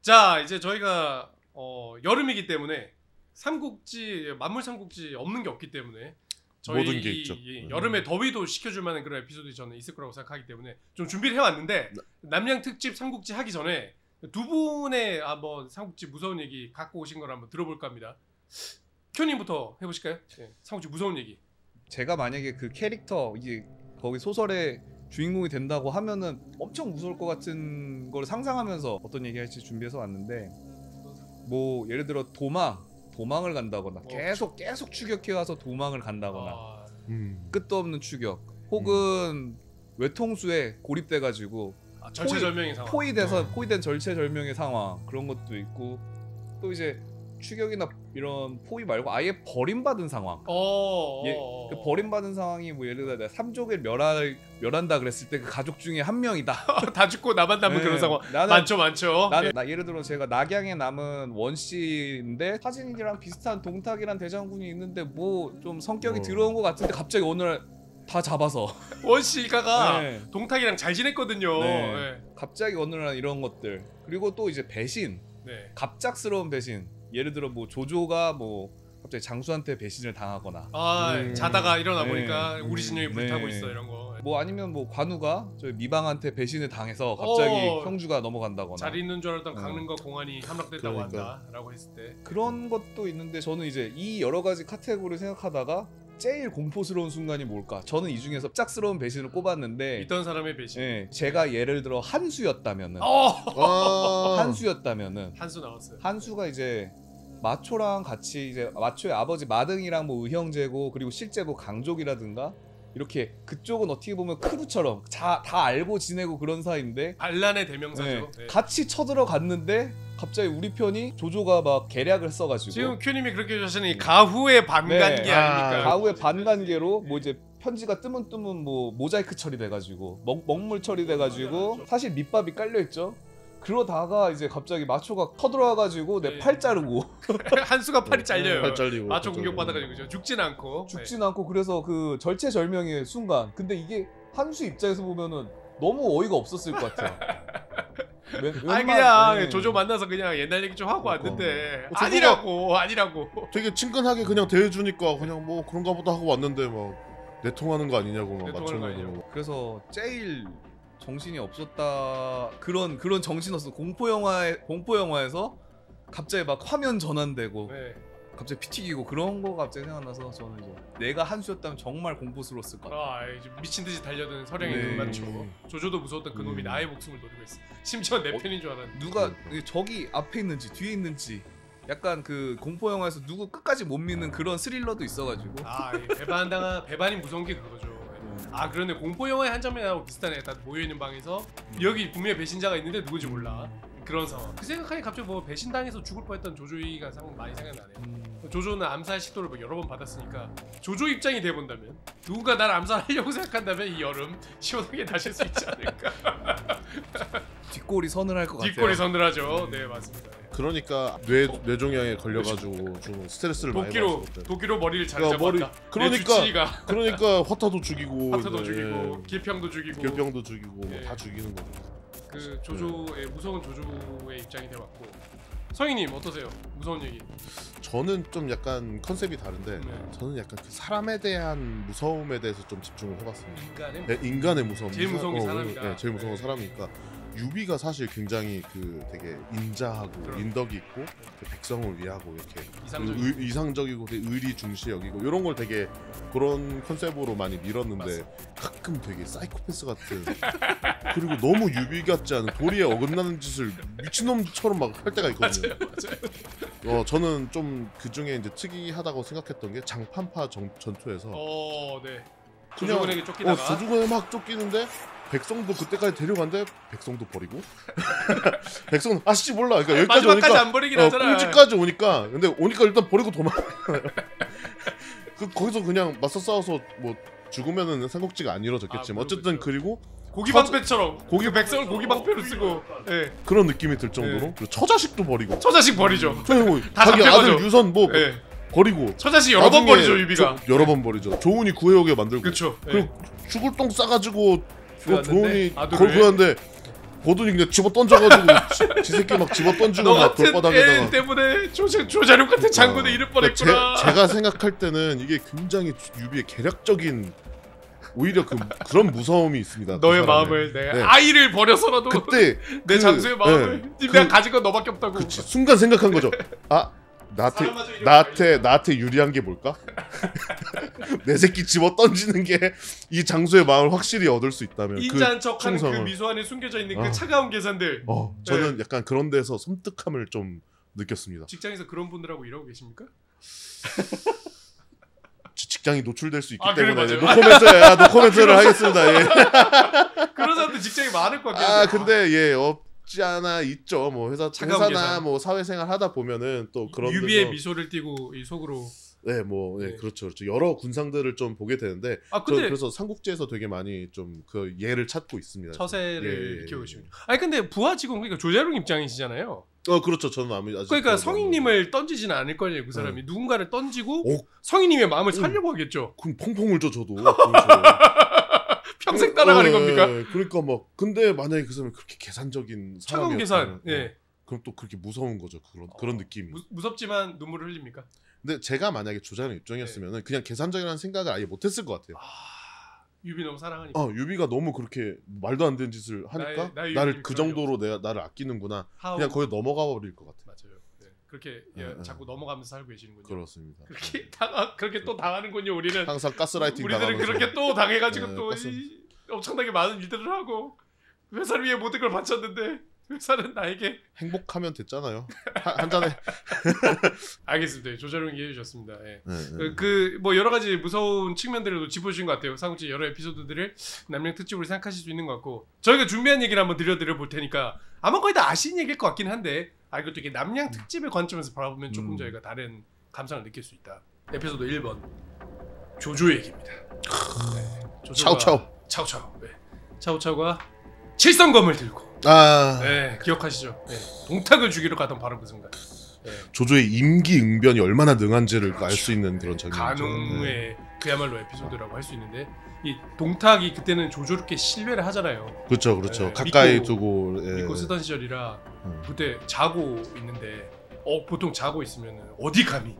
자, 이제 저희가 여름이기 때문에 삼국지, 만물 삼국지 없는 게 없기 때문에 저희 모든 게 있죠. 여름에 더위도 식혀줄 만한 그런 에피소드이 저는 있을 거라고 생각하기 때문에 좀 준비를 해왔는데 남양 특집 삼국지 하기 전에 두 분의 한번 삼국지 무서운 얘기 갖고 오신 걸 한번 들어볼까 합니다. 큐님부터 해보실까요? 네, 삼국지 무서운 얘기. 제가 만약에 그 캐릭터 이제 거기 소설의 주인공이 된다고 하면은 엄청 무서울 것 같은 걸 상상하면서 어떤 얘기할지 준비해서 왔는데, 뭐 예를 들어 도망을 간다거나 계속 추격해 와서 도망을 간다거나 끝도 없는 추격, 혹은 외통수에 고립돼가지고 절체절명의 상황, 포위된 절체절명의 상황, 그런 것도 있고, 또 이제 추격이나 이런 포위 말고 아예 버림받은 상황. 그 버림받은 상황이 뭐 예를 들어 내가 삼족을 멸한다 그랬을 때 그 가족 중에 한 명이다. 다 죽고 나만 남은 그런 상황. 많죠. 나 예를 들어 제가 낙양에 남은 원씨인데 사진이랑 비슷한 동탁이란 대장군이 있는데 뭐 좀 성격이 더러운 것 같은데 갑자기 어느 날 다 잡아서 원씨가 동탁이랑 잘 지냈거든요. 갑자기 어느 날 이런 것들. 그리고 또 이제 배신, 갑작스러운 배신. 예를 들어 뭐 조조가 뭐 갑자기 장수한테 배신을 당하거나, 자다가 일어나 보니까 우리 진영이 불타고 있어, 이런 거. 뭐 아니면 뭐 관우가 저희 미방한테 배신을 당해서 갑자기 형주가 넘어간다거나, 잘 있는 줄 알았던 강릉과 공안이 함락됐다고 한다라고 했을 때 그런 것도 있는데, 저는 이제 이 여러 가지 카테고리를 생각하다가 제일 공포스러운 순간이 뭘까? 저는 이 중에서 짝스러운 배신을 꼽았는데, 있던 사람의 배신. 제가 예를 들어 한수였다면은 한수 나왔어요. 한수가 이제 마초랑 같이, 이제 마초의 아버지 마등이랑 뭐 의형제고, 그리고 실제 뭐 강족이라든가 이렇게 그쪽은 어떻게 보면 크루처럼 다 알고 지내고 그런 사이인데, 반란의 대명사죠. 같이 쳐들어갔는데 갑자기 우리 편이 조조가 막 계략을 써가지고, 지금 큐님이 그렇게 하시니 가후의 반간계 아닙니까? 가후의 반간계로 뭐 이제 편지가 뜨문 뭐 모자이크 처리돼가지고 먹물 처리돼가지고 사실 밑밥이 깔려있죠. 그러다가 이제 갑자기 마초가 터들어와가지고 내 팔 자르고 한수가 팔이 잘려요. 팔 잘리고 마초 공격받아가지고 죽진 않고. 그래서 그 절체절명의 순간. 근데 이게 한수 입장에서 보면은 너무 어이가 없었을 것 같아요. 그냥 조조 만나서 그냥 옛날 얘기 좀 하고 왔는데 아니라고 되게 친근하게 그냥 대해주니까 그냥 뭐 그런가 보다 하고 왔는데 막 내통하는 거 아니냐고 막 맞춰내고. 그래서 제일 정신이 없었다, 그런 정신없어. 공포 영화에서 갑자기 막 화면 전환되고 갑자기 피 튀기고 그런 거 갑자기 생각나서, 저는 이제 내가 한수였다면 정말 공포스러웠을 것 같아. 미친 듯이 달려드는 서령이 눈 맞추고. 조조도 무서웠던 그 놈이 나의 목숨을 노리고 있어. 심지어 내 편인 줄 알았는데 누가 저기 앞에 있는지 뒤에 있는지, 약간 그 공포 영화에서 누구 끝까지 못 믿는 그런 스릴러도 있어가지고. 배반이 무서운 게 그거죠. 그런데 공포 영화의 한 장면하고 비슷하네. 다 모여 있는 방에서 여기 분명히 배신자가 있는데 누군지 몰라. 그런 상황. 그 생각하니 갑자기 뭐 배신당해서 죽을 뻔했던 조조이가 많이 생각나네요. 조조는 암살 시도를 뭐 여러 번 받았으니까 조조 입장이 돼본다면, 누군가 날 암살하려고 생각한다면 이 여름 시원하게 다실 수 있지 않을까. 뒷골이 서늘할 것 같아요. 뒷골이 서늘하죠. 네, 맞습니다. 그러니까 뇌종양에 걸려가지고 좀 스트레스를 많이 받았을 때 도끼로 머리를 잘 잡았다. 그러니까 화타도 죽이고 길평도 죽이고 뭐 다 죽이는 거죠. 그 조조의 무서운 조조의 입장이 돼왔고, 성희님 어떠세요? 무서운 얘기. 저는 좀 약간 컨셉이 다른데, 저는 약간 그 사람에 대한 무서움에 대해서 좀 집중을 해봤습니다. 인간의 무서움. 제일 무서운 게 사람이다. 제일 무서운 건 사람이니까. 유비가 사실 굉장히 그 되게 인자하고 인덕이 있고 백성을 위하고 이렇게 이상적이고 되게 의리 중시 여기고 이런 걸 되게 그런 컨셉으로 많이 밀었는데, 가끔 되게 사이코패스 같은 그리고 너무 유비 같지 않은 도리에 어긋나는 짓을 미친놈처럼 막 할 때가 있거든요. 맞아요. 저는 좀 그 중에 이제 특이하다고 생각했던 게 장판파 전투에서 조조군에게 쫓기다가 조조군에 막 쫓기는데 백성도 그때까지 데려간데 백성도 버리고 백성 아씨 몰라. 그러니까 여기까지 오니까 안 버리긴 하잖아. 꿀집까지 오니까 일단 버리고 도망가요. 거기서 그냥 맞서 싸워서 뭐 죽으면은 삼국지가 안 이루어졌겠지만 어쨌든. 그리고 고기방패처럼 백성을 고기방패로 쓰고 그런 느낌이 들 정도로. 그리고 처자식도 버리고. 처자식 버리죠. 자기 아들 유선 뭐 버리고. 처자식 여러 번 버리죠. 유비가 여러 번 버리죠. 조은이 구해오게 만들고. 그쵸. 그리고 죽을 똥 싸가지고 조은이 그걸 구하는데 고든이 그냥 집어 던져가지고 지 새끼 막 집어 던지고 너 막 같은 돌바닥에다가. 애 때문에 조자룡 같은 장군을 잃을 뻔했구나. 제가 생각할 때는 이게 굉장히 유비의 계략적인 오히려 그런 무서움이 있습니다. 너의 그 마음을 내 네. 아이를 버려서라도 그때 내 장수의 마음을 내가 가진 건 너밖에 없다고. 그치, 순간 생각한 거죠. 아 나한테 유리한 게 뭘까? 내 새끼 집어 던지는 게 이 장수의 마음을 확실히 얻을 수 있다면 인자한 척하는 그 충성을. 미소 안에 숨겨져 있는 그 차가운 계산들. 저는 약간 그런 데서 섬뜩함을 좀 느꼈습니다. 직장에서 그런 분들하고 일하고 계십니까? 직장이 노출될 수 있기 그래, 때문에 맞아요. 노코멘트를 하겠습니다. 예. 그런 사람들 직장이 많을 것 같긴 한데. 근데 예 없지 않아 있죠. 뭐 회사나 계산. 뭐 사회생활 하다 보면은 또 그런 유비의 데서 미소를 띠고 이 속으로. 네, 그렇죠. 여러 군상들을 좀 보게 되는데, 근데 그래서 삼국지에서 되게 많이 좀 그 예를 찾고 있습니다. 처세를 익혀오시군요. 아니 근데 부하 직원 그러니까 조자룡 입장이시잖아요. 그렇죠. 저는 아직 그러니까 성인님을 던지지는 않을 거예요, 그 사람이. 누군가를 던지고 오. 성인님의 마음을 살려고 하겠죠. 그럼 펑펑 울죠, 저도. 평생 따라가는 겁니까? 그러니까 막 근데 만약에 그 사람이 그렇게 계산적인 차가운 계산. 예. 그럼 또 그렇게 무서운 거죠. 그런 느낌이. 무섭지만 눈물을 흘립니까? 근데 제가 만약에 조자룡 입장이었으면은 그냥 계산적이라는 생각을 아예 못했을 것 같아요. 유비 너무 사랑하니까. 유비가 너무 그렇게 말도 안 되는 짓을 하니까 나를 그 정도로 나를 아끼는구나. 그냥 거기 넘어가 버릴 것 같아요. 맞아요. 네. 그렇게 자꾸 넘어가면서 살고 계시는군요. 그렇습니다. 그렇게 또 당하는군요. 우리는 항상 가스라이팅 우리들은 당하면서. 그렇게 또 당해가지고 네, 또 엄청나게 많은 일들을 하고 회사를 위해 모든 걸 바쳤는데 회사는 나에게 행복하면 됐잖아요. 한 잔에. 알겠습니다. 조자룡 이해해 주셨습니다. 예. 네. 뭐 여러 가지 무서운 측면들을 짚어주신 것 같아요. 삼국지 여러 에피소드들을 남양 특집으로 생각하실 수 있는 것 같고 저희가 준비한 얘기를 한번 드려 볼 테니까 아마 거의 다 아시는 얘기일 것 같긴 한데 이것도 이게 남양 특집의 관점에서 바라보면 조금 저희가 다른 감상을 느낄 수 있다. 에피소드 1번 조조 얘기입니다. 네. 차오차오. 네. 차오차오가 칠성검을 들고 네, 기억하시죠? 네. 동탁을 죽이러 가던 바로 그 순간. 네. 조조의 임기응변이 얼마나 능한지를 알 수 있는 그런 장면이죠. 간웅의 그야말로 에피소드라고 할 수 있는데 이 동탁이 그때는 조조롭게 신뢰를 하잖아요. 그렇죠. 네, 가까이 두고 믿고 쓰던 시절이라 그때 자고 있는데 보통 자고 있으면 어디 감히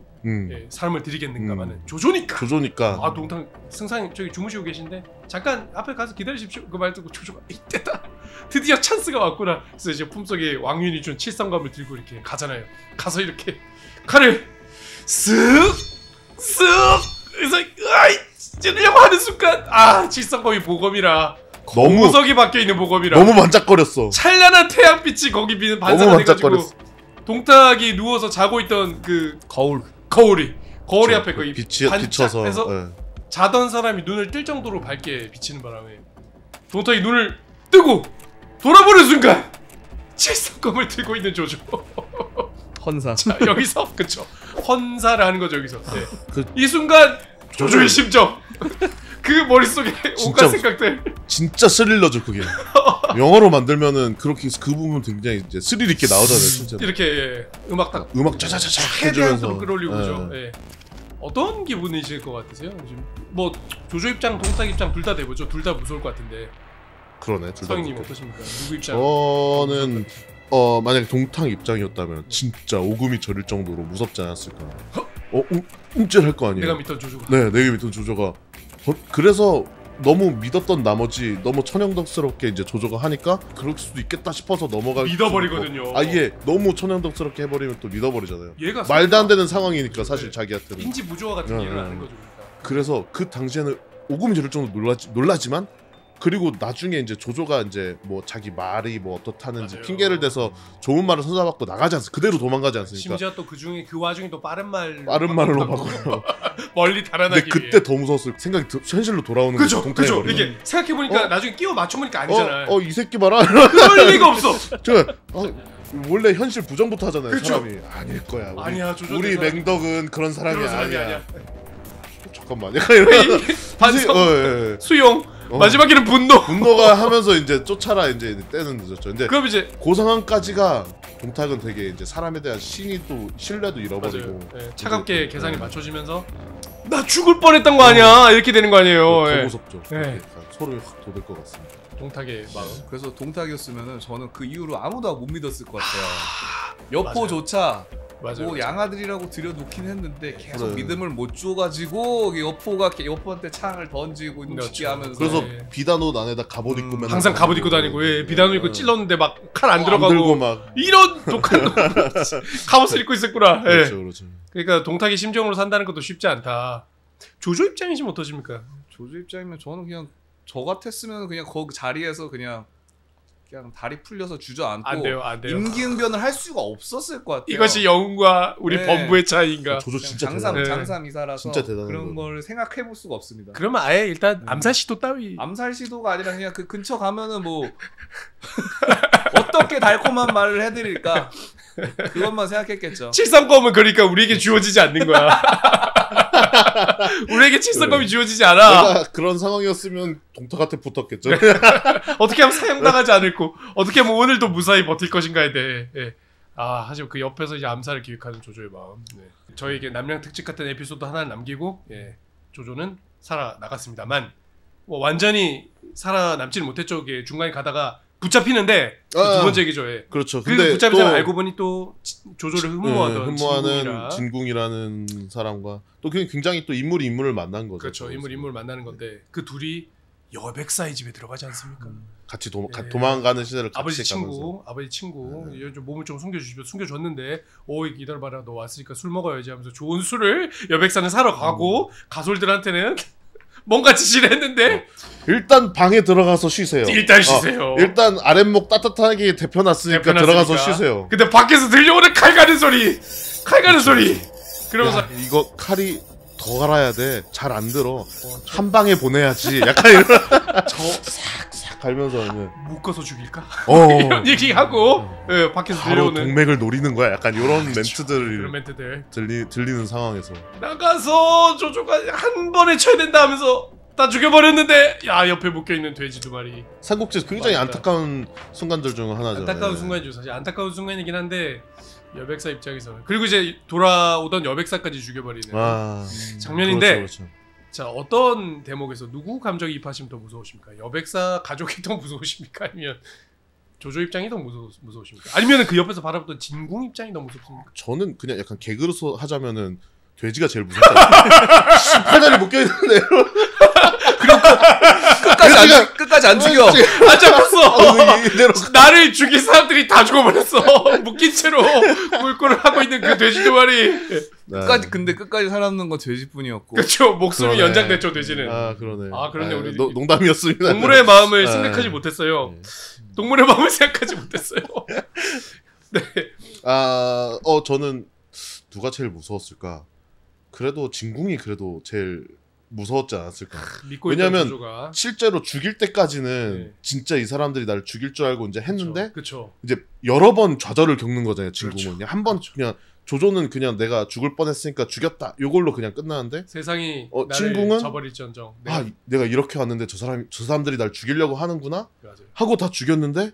사람을 들이겠는가마는 조조니까. 동탁 승상님 저기 주무시고 계신데 잠깐 앞에 가서 기다리십시오. 그 말 듣고 조조가 이때다. 드디어 찬스가 왔구나. 그래서 이제 품속에 왕윤이 준 칠성검을 들고 이렇게 가잖아요. 가서 이렇게 칼을 쓱 그래서 찌르려고 하는 순간 칠성검이 보검이라 너무 구석이 박혀 있는 보검이라 너무 반짝거렸어. 찬란한 태양빛이 거기 비는 반사가 돼가지고 동탁이 누워서 자고 있던 그 거울이 앞에 거기 비쳐서 자던 사람이 눈을 뜰 정도로 밝게 비치는 바람에 동탁이 눈을 뜨고 돌아보는 순간 칠성검을 들고 있는 조조. 헌사. 자, 여기서 그쵸 헌사를 하는 거죠 여기서. 네. 이 순간 조조의 심정 그 머릿속에 온갖 생각들 진짜 스릴러죠 그게. 영어로 만들면은 그렇게 그 부분 굉장히 이제 스릴 있게 나오잖아요 진짜. 이렇게 음악 짜자자자 해대한으로 끌어올리고 그죠. 예. 어떤 기분이실 것 같으세요? 지금 뭐 조조 입장, 동탁 입장 둘 다 돼보죠. 둘 다 무서울 것 같은데. 그러네. 서영님 어떠십니까? 누구 입장? 저는 만약에 동탁 입장이었다면 진짜 오금이 저릴 정도로 무섭지 않았을까. 움찔할 거 아니에요. 내가 믿던 조조가. 네, 내가 믿던 조조가. 그래서 너무 믿었던 나머지 너무 천연덕스럽게 이제 조조가 하니까 그럴 수도 있겠다 싶어서 믿어버리거든요. 이게 너무 천연덕스럽게 해버리면 또 믿어버리잖아요. 얘가 말도 안 되는 상황이니까 사실 자기한테는 인지 부조화 같은 일을 하는 거죠. 그래서 그 당시에는 오금이 저릴 정도로 놀라지만 그리고 나중에 이제 조조가 이제 뭐 자기 말이 뭐 어떻다는지 맞아요. 핑계를 대서 좋은 말을 선사받고 나가지 않습니까? 그대로 도망가지 않습니까? 심지어 또 그 와중에 또 빠른 말로 바꿔요. 멀리 달아나기 근데 그때 더 무서웠어요. 생각이 현실로 돌아오는 거죠. 그죠. 이게 생각해보니까 나중에 끼워 맞춰보니까 아니잖아요. 이 새끼 봐라. 그럴 리가 없어. 원래 현실 부정부터 하잖아요. 그쵸? 사람이 아닐 거야. 아니야, 우리 맹덕은 그런 사람이 아니야. 잠깐만. 반성, 수용, 마지막에는 분노가 하면서 이제 쫓아라 이제 때는 늦었죠. 근데 그럼 이제 그 상황까지가 동탁은 되게 이제 사람에 대한 신뢰도 잃어버리고 차갑게 계산이 맞춰지면서 나 죽을 뻔했던 거 아니야 이렇게 되는 거 아니에요. 더 무섭죠. 서로 확 돋을 것 같습니다. 동탁의 마음. 그래서 동탁이었으면은 저는 그 이후로 아무도 못 믿었을 것 같아요. 여포조차 맞아요. 뭐 양아들이라고 들여놓긴 했는데 계속 그래. 믿음을 못 줘가지고 여포한테 창을 던지고 눈치게 하면서 그래서 네. 비단옷 안에다 갑옷 입고 맨날 항상 갑옷 입고 다니고 비단옷 입고 찔렀는데 막 칼 안 들고 들어가고 막 이런 독한 놈. 갑옷을 입고 있었구나. 예. 그렇죠, 그렇죠. 그러니까 동탁이 심정으로 산다는 것도 쉽지 않다. 조조 입장이시면 어떠십니까? 조조 입장이면 저는 그냥 저 같았으면 그냥 거기 자리에서 그냥 다리 풀려서 주저앉고 안 돼요, 안 돼요. 임기응변을 할 수가 없었을 것 같아요. 이것이 영웅과 우리 네. 범부의 차이인가? 조조 진짜 장삼 대단해. 장삼이사라서 진짜 대단한 그런 거. 걸 생각해 볼 수가 없습니다. 그러면 아예 일단 암살 시도 따위. 암살 시도가 아니라 그냥 그 근처 가면은 뭐 어떻게 달콤한 말을 해드릴까 그것만 생각했겠죠. 칠성검은 그러니까 우리에게 주어지지 않는 거야. 우리에게 칠성검이 그래. 주어지지 않아. 내가 그런 상황이었으면 동탁한테 붙었겠죠. 어떻게 하면 사형당하지 않을고 어떻게 하면 오늘도 무사히 버틸 것인가에 대해. 예. 아 하지만 그 옆에서 이제 암살을 기획하는 조조의 마음. 네. 저에게 남양 특집 같은 에피소드 하나를 남기고 조조는 살아나갔습니다만 완전히 살아남지는 못했죠. 중간에 가다가 붙잡히는데 두 번째 기조에 그렇죠. 그 근데 붙잡히자 또 알고 보니 또 조조를 흠모하던 진궁이라. 진궁이라는 사람과 또 굉장히 또 인물을 만난 거죠. 그렇죠. 인물 만나는 건데 그 둘이 여백사의 집에 들어가지 않습니까? 같이 예. 도망가는 시대를 같이 아버지 친구 좀 몸을 좀 숨겨줬는데 기다려봐라 너 왔으니까 술 먹어야지 하면서 좋은 술을 여백사는 사러 가고 가솔들한테는 뭔가 지시를 했는데 일단 방에 들어가서 쉬세요. 일단 쉬세요. 일단 아랫목 따뜻하게 데펴놨으니까 들어가서 쉬세요. 근데 밖에서 들려오는 칼 가는 소리 그러면서 야, 이거 칼이 더 갈아야 돼. 잘 안 들어. 한 방에 보내야지. 약간 이런 싹싹 갈면서 묶어서 죽일까? 이런 이런 얘기하고 밖에서 바로 들려오는 동맥을 노리는 거야. 약간 이런 멘트들을 그런 멘트들 들리는 상황에서 나가서 조조가 한 번에 쳐야 된다 하면서 다 죽여버렸는데 야 옆에 묶여있는 돼지 두 마리. 삼국지 굉장히 맞다. 안타까운 순간들 중 하나죠. 안타까운 순간이죠. 사실 안타까운 순간이긴 한데 여백사 입장에서는 그리고 이제 돌아오던 여백사까지 죽여버리는 장면인데 그렇죠. 자 어떤 대목에서 누구 감정이 입하시면 더 무서우십니까? 여백사 가족이 더 무서우십니까? 아니면 조조 입장이 더 무서우십니까? 아니면 그 옆에서 바라보던 진궁 입장이 더 무섭습니까? 저는 그냥 약간 개그로 하자면은 돼지가 제일 무섭다. 팔다리 묶여 있는데 끝까지 안 죽여. 안 잡혔어. 이대로 나를 죽인 사람들이 다 죽어버렸어. 묶인 채로 물꼬를 하고 있는 그 돼지 두 마리. 근데 끝까지 살아남는 건 돼지뿐이었고. 그렇죠. 목숨이 그러네. 연장됐죠 돼지는. 그러네. 그러네. 우리 농담이었습니다. 동물의 마음을 생각하지 못했어요. 동물의 마음을 생각하지 못했어요. 네. 저는 누가 제일 무서웠을까? 그래도 진궁이 그래도 제일 무서웠지 않았을까? 믿고 왜냐면 있던 조조가 실제로 죽일 때까지는 진짜 이 사람들이 나를 죽일 줄 알고 이제 했는데 그쵸. 이제 여러 번 좌절을 겪는 거잖아요. 진궁은 그렇죠. 한 번 그냥 조조는 그냥 내가 죽을 뻔했으니까 죽였다. 요걸로 그냥 끝나는데 세상이 나를 친궁은 저버릴지언정. 내가 이렇게 왔는데 저 사람들이 날 죽이려고 하는구나 맞아요. 하고 다 죽였는데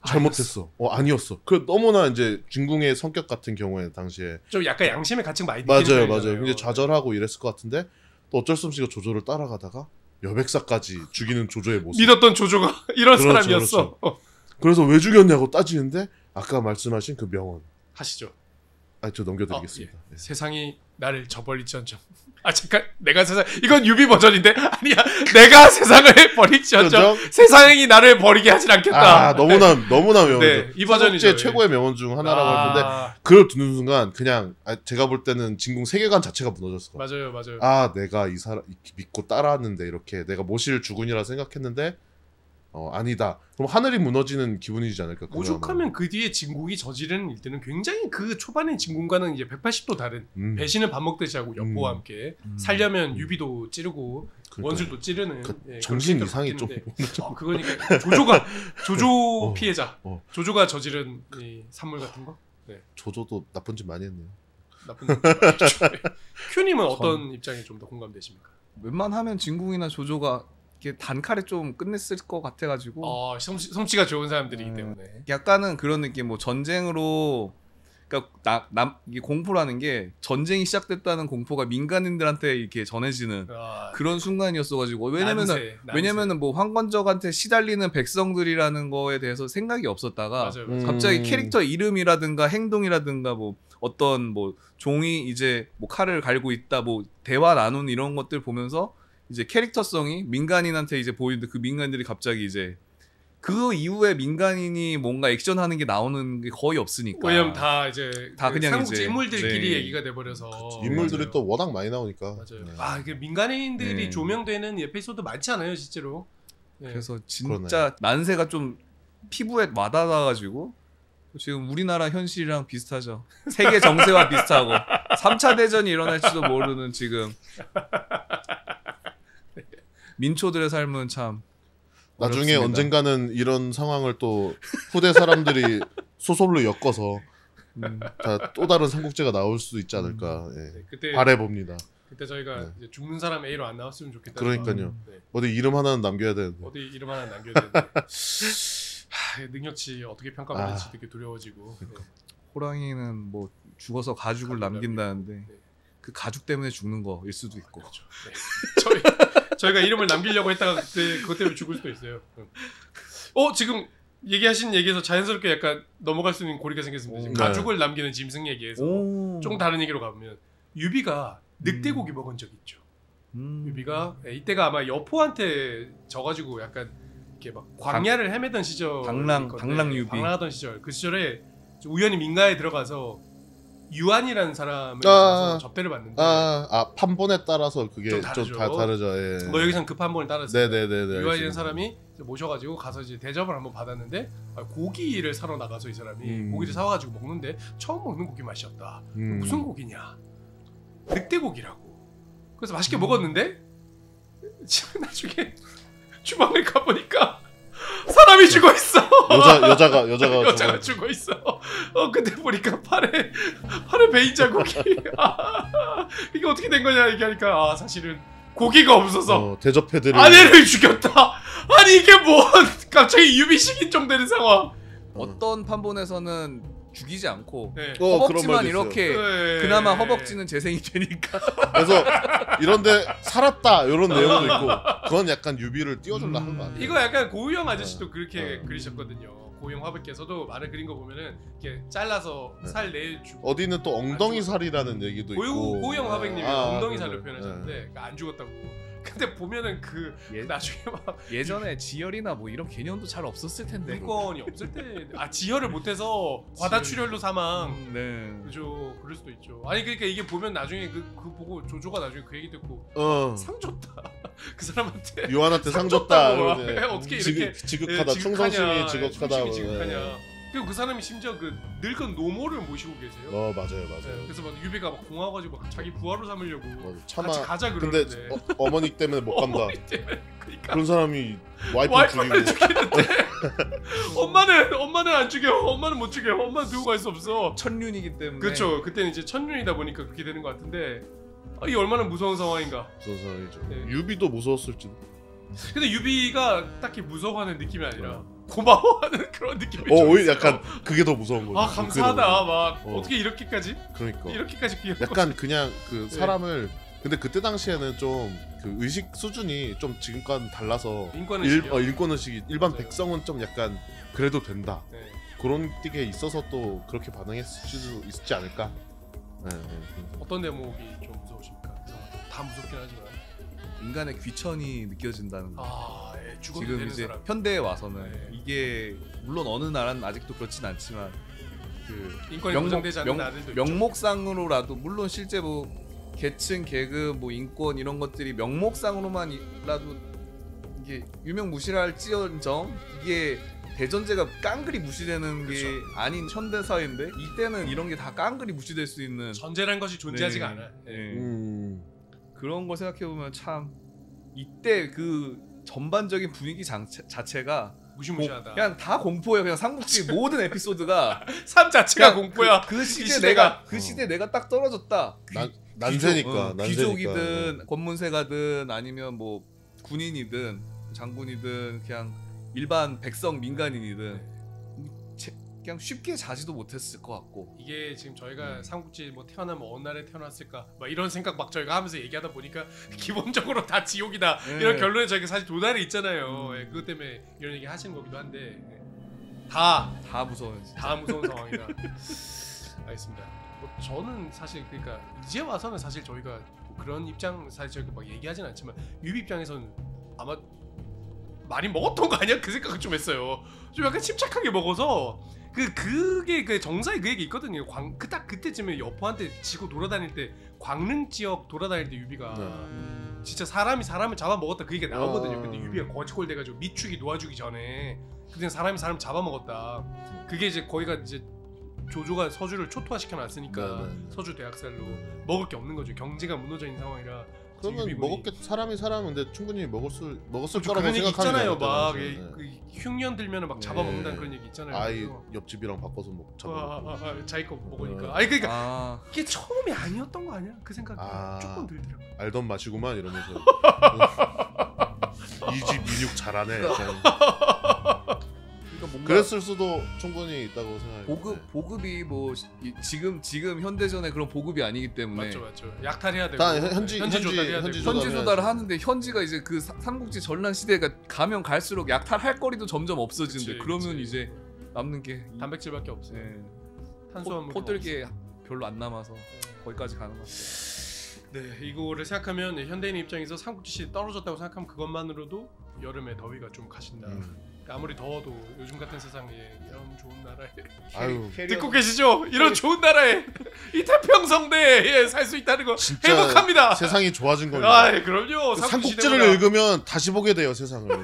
잘못했어. 아니었어. 그 너무나 이제 진궁의 성격 같은 경우에 당시에 좀 약간 양심의 가책 많이 느끼는 맞아요. 편이잖아요. 굉장히 좌절하고 이랬을 것 같은데 또 어쩔 수 없이 조조를 따라가다가 여백사까지 죽이는 조조의 모습. 믿었던 조조가 이런 그렇죠, 사람이었어. 그래서 왜 죽였냐고 따지는데 아까 말씀하신 그 명언. 하시죠. 저 넘겨드리겠습니다. 예. 세상이 나를 저버릴지언정. 잠깐 내가 세상 이건 유비 버전인데 아니야 내가 세상을 버릴지언정 세상이 나를 버리게 하진 않겠다. 너무나 명언. 네, 이 버전이죠. 삼국지의 최고의 명언 중 하나라고 했는데 그걸 듣는 순간 그냥 제가 볼 때는 진궁 세계관 자체가 무너졌을 것 같아요. 맞아요. 내가 이 사람 믿고 따라왔는데 이렇게 내가 모실 주군이라 생각했는데 아니다. 그럼 하늘이 무너지는 기분이지 않을까? 오죽하면 그 뒤에 진궁이 저지르는 일들은 굉장히 그 초반의 진궁과는 이제 180도 다른 배신을 밥 먹듯이 하고 여포와 함께 살려면 유비도 찌르고 원술도 찌르는 정신 이상이 좀 그거니까 조조 피해자 조조가 저지른 이 산물 같은 거. 네. 조조도 나쁜 짓 많이 했네요. 나쁜 짓. 큐님은 어떤 입장이 좀 더 공감되십니까? 웬만하면 진궁이나 조조가 이게 단칼에 좀 끝냈을 것 같아가지고 솜씨가 좋은 사람들이기 때문에 약간은 그런 느낌. 뭐 전쟁으로 그러니까 이게 공포라는 게 전쟁이 시작됐다는 공포가 민간인들한테 이렇게 전해지는 그런 순간이었어가지고 왜냐면은 뭐 황건적한테 시달리는 백성들이라는 거에 대해서 생각이 없었다가 맞아요. 갑자기 캐릭터 이름이라든가 행동이라든가 뭐 어떤 뭐 종이 이제 뭐 칼을 갈고 있다 뭐 대화 나누는 이런 것들 보면서 이제 캐릭터성이 민간인한테 이제 보이는데 그 민간인들이 갑자기 이제 그 이후에 민간인이 뭔가 액션하는 게 나오는 게 거의 없으니까. 왜냐면 다 이제 다 그냥 삼국지 이제 인물들끼리 네. 얘기가 돼버려서 인물들이 맞아요. 또 워낙 많이 나오니까. 맞아요. 네. 아 이게 민간인들이 네. 조명되는 에피소드 많지 않아요 실제로. 네. 그래서 진짜 난세가 좀 피부에 와닿아가지고 지금 우리나라 현실이랑 비슷하죠. 세계 정세와 비슷하고 3차 대전이 일어날지도 모르는 지금 민초들의 삶은 참 나중에 어렵습니다. 언젠가는 이런 상황을 또 후대 사람들이 소설로 엮어서 또 다른 삼국지가 나올 수도 있지 않을까. 예. 네, 그때 바래봅니다. 그때 저희가 네. 이제 죽는 사람 A로 안 나왔으면 좋겠다. 그러니까요. 네. 어디 이름 하나는 남겨야 되는데. 어디 이름 하나 남겨야 되는데 능력치 어떻게 평가받을지 되게 두려워지고. 네. 호랑이는 뭐 죽어서 가죽을 남긴다는데 네. 그 가죽 때문에 죽는 거일 수도 있고. 그렇죠. 네. 저희가 이름을 남기려고 했다가 그때 그것 때문에 죽을 수도 있어요. 지금 얘기하신 얘기에서 자연스럽게 약간 넘어갈 수 있는 고리가 생겼습니다. 지금 네. 가죽을 남기는 짐승 얘기에서 좀 다른 얘기로 가보면 유비가 늑대고기 먹은 적 있죠. 유비가 이때가 아마 여포한테 져가지고 약간 이렇게 막 광야를 헤매던 시절, 방랑 유비. 방랑하던 시절, 그 시절에 우연히 민가에 들어가서 유한이라는 사람을 만나서 접대를 받는데 판본에 따라서 그게 좀 좀 다르죠. 다르죠. 예. 뭐 여기선 그 판본을 따랐어요. 네네네네. 유한이라는 사람이 모셔가지고 가서 이제 대접을 한번 받았는데 고기를 사러 나가서 이 사람이 고기를 사와가지고 먹는데 처음 먹는 고기 맛이었다. 무슨 고기냐? 늑대고기라고. 그래서 맛있게 먹었는데 지금 나중에 주방에 가보니까 사람이 죽어 있어. 여자가 죽어 있어. 근데 보니까 팔에 베인 자국이. 이게 어떻게 된 거냐 얘기하니까 사실은 고기가 없어서 대접해드릴 아내를 죽였다. 아니 이게 뭐 갑자기 유비식인종 되는 상황. 어떤 판본에서는 죽이지 않고 네. 허벅지만 그런 이렇게 네. 그나마 허벅지는 재생이 되니까. 그래서 이런데 살았다 이런 내용도 있고 그건 약간 유비를 띄워준다 한 거 아니에요? 이거 약간 고우영 아저씨도 그렇게 그리셨거든요. 고우영 화백께서도 말을 그린 거 보면은 이렇게 잘라서 살 내주고 어디는 또 엉덩이 살이라는 얘기도 있고 고우영 화백님이 엉덩이 살로 그래. 표현하셨는데 그러니까 안 죽었다고. 근데 보면은 그 나중에 막 예전에 지혈이나 뭐 이런 개념도 잘 없었을 텐데. 인권이 없을 때 지혈을 못해서 과다출혈로 사망. 네. 그죠. 그럴 수도 있죠. 아니 그러니까 이게 보면 나중에 그 보고 조조가 나중에 그 얘기 듣고 상 줬다. 그 사람한테 요한한테 상 줬다. 어떻게 이렇게 지극하다. 충성심이 지극하다. 지극하냐. 그리고 그 사람이 심지어 그 늙은 노모를 모시고 계세요. 맞아요. 네, 그래서 막 유비가 막 공화가지고 막 자기 부하로 삼으려고 차마 같이 가자 근데 그러는데 어머니 때문에 못 간다. 그러니까 그런 사람이 와이프를 죽이고 죽이는데 엄마는 안 죽여. 엄마는 못 죽여. 엄마는 두고 갈 수 없어. 천륜이기 때문에. 그렇죠. 그때는 이제 천륜이다 보니까 그렇게 되는 것 같은데 이게 얼마나 무서운 상황인가. 무서운 상황이죠. 네. 유비도 무서웠을지도. 근데 유비가 딱히 무서워하는 느낌이 아니라 고마워하는 그런 느낌이 오히려 약간 그게 더 무서운 거죠. 감사하다 막 어떻게 이렇게까지 그러니까 이렇게까지 귀여운 약간 그냥 그 네. 사람을 근데 그때 당시에는 좀 그 의식 수준이 좀 지금과는 달라서 인권의식이요? 인권의식이 일반 맞아요. 백성은 좀 약간 그래도 된다 네. 그런 게 있어서 또 그렇게 반응했을 수도 있지 않을까. 네. 어떤 대목이 좀 무서우십니까? 다 무섭긴 하지만 인간의 귀천이 느껴진다는 거. 죽어도 지금 되는 이제 사람. 현대에 와서는 네. 이게 물론 어느 나라는 아직도 그렇진 않지만 그 인권이 보장되지 않는 나라들도 있죠. 명목상으로라도 물론 실제 뭐 계층, 계급, 뭐 인권 이런 것들이 명목상으로만이라도 이게 유명무실할지언정 이게 대전제가 깡그리 무시되는 게 그쵸. 아닌 현대 사회인데 이때는 이런 게 다 깡그리 무시될 수 있는 전제란 것이 존재하지가 네. 않아. 네. 네. 그런 걸 생각해 보면 참 이때 그 전반적인 분위기 자체가 무시무시하다. 그냥 다 공포예요. 그냥 삼국지 모든 에피소드가 삶 자체가 공포야. 그 시대 시대가. 내가 딱 떨어졌다. 난세니까 귀족이든 권문세가든 아니면 뭐 군인이든 장군이든 그냥 일반 백성 민간인이든 그냥 쉽게 자지도 못했을 것 같고 이게 지금 저희가 삼국지 뭐 태어나면 어느 날에 태어났을까 막 이런 생각 막 저희가 하면서 얘기하다 보니까 기본적으로 다 지옥이다 이런 결론에 저희가 사실 도달해 있잖아요. 예, 그것 때문에 이런 얘기 하시는 거기도 한데 다 무서워요. 진짜. 다 무서운 상황이다. 알겠습니다. 뭐 저는 사실 그러니까 이제 와서는 사실 저희가 뭐 그런 입장 사실 저희가 막 얘기하진 않지만 유비 입장에서는 아마 많이 먹었던 거 아니야? 그 생각을 좀 했어요. 좀 약간 침착하게 먹어서 그게 그 정사에 그 얘기 있거든요. 딱 그때쯤에 여포한테 지고 돌아다닐 때 광릉 지역 돌아다닐 때 유비가 진짜 사람이 사람을 잡아먹었다 그 얘기가 나오거든요. 근데 유비가 거치골 돼가지고 미축이 놓아주기 전에 그때 사람이 사람 잡아먹었다. 그게 이제 거기가 이제 조조가 서주를 초토화시켜 놨으니까 서주 대학살로 먹을 게 없는 거죠. 경제가 무너져 있는 상황이라. 그러면 먹었겠 사람이 사람인데 충분히 먹었을 거라고 그런 얘기 있잖아요. 막 네. 그 흉년 들면은 막 잡아먹는다는 그런 얘기 있잖아요. 아이 옆집이랑 바꿔서 잡아. 자기 거 먹으니까. 아니 그러니까 이게 처음이 아니었던 거 아니야? 그 생각이 조금 들더라고. 알던 맛이구만 이러면서 이 집 민육 잘하네. 그랬을 수도 충분히 있다고 생각해요. 보급이 뭐 지금 현대전에 그런 보급이 아니기 때문에 맞죠. 약탈해야 되고 다 현지 조달을 하는데 현지가 이제 그 삼국지 전란 시대가 가면 갈수록 약탈할 거리도 점점 없어지는데 그러면 이제 남는 게 단백질밖에 없어요. 네. 탄수화물 포들게 별로 안 남아서 거기까지 가는 것 같아요. 네, 이거를 생각하면 현대인 입장에서 삼국지 시대 떨어졌다고 생각하면 그것만으로도 여름에 더위가 좀 가신다. 아무리 더워도 요즘 같은 세상에 이런 좋은 나라에 듣고 계시죠? 이런 좋은 나라에 이 태평성대에 살 수 있다는 거 행복합니다. 세상이 좋아진 거예요. 그럼요. 삼국지를 읽으면 다시 보게 돼요 세상을.